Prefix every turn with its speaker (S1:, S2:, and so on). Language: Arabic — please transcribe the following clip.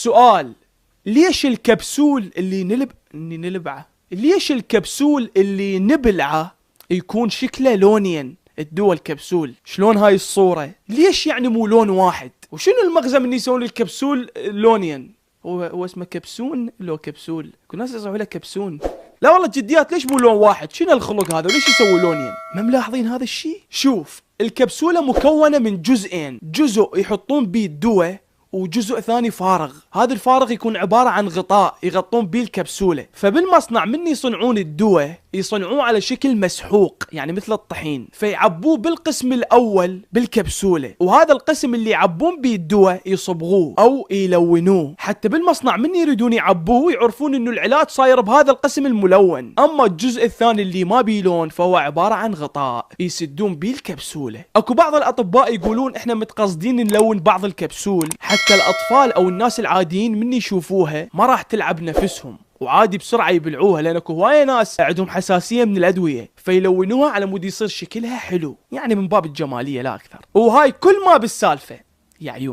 S1: السؤال: ليش الكبسول اللي ليش الكبسول اللي نبلعه يكون شكله لونين؟ الدول كبسول شلون هاي الصورة؟ ليش يعني مو لون واحد؟ وشنو المغزى من يسوون الكبسول لونين؟ هو اسمه كبسون لو كبسول؟ كل الناس يصيحوا له كبسون. لا والله جديات، ليش مو لون واحد؟ شنو الخلق هذا؟ وليش يسووا لونين؟ ما ملاحظين هذا الشيء؟ شوف، الكبسولة مكونة من جزئين، جزء يحطون بيه الدواء وجزء ثاني فارغ. هذا الفارغ يكون عبارة عن غطاء يغطون بيه الكبسولة. فبالمصنع من يصنعون الدواء يصنعوه على شكل مسحوق، يعني مثل الطحين، فيعبوه بالقسم الأول بالكبسولة، وهذا القسم اللي يعبون بيه الدواء يصبغوه أو يلونوه، حتى بالمصنع من يريدون يعبوه يعرفون إنه العلاج صاير بهذا القسم الملون. أما الجزء الثاني اللي ما بيه لون فهو عبارة عن غطاء يسدون بيه الكبسولة. أكو بعض الأطباء يقولون إحنا متقصدين نلون بعض الكبسول حتى الأطفال أو الناس العاديين من يشوفوها ما راح تلعب نفسهم، وعادي بسرعة يبلعوها، لأن اكو هواية ناس عندهم حساسية من الأدوية فيلونوها على مود يصير شكلها حلو، يعني من باب الجمالية لا أكثر. وهاي كل ما بالسالفة يا عيون.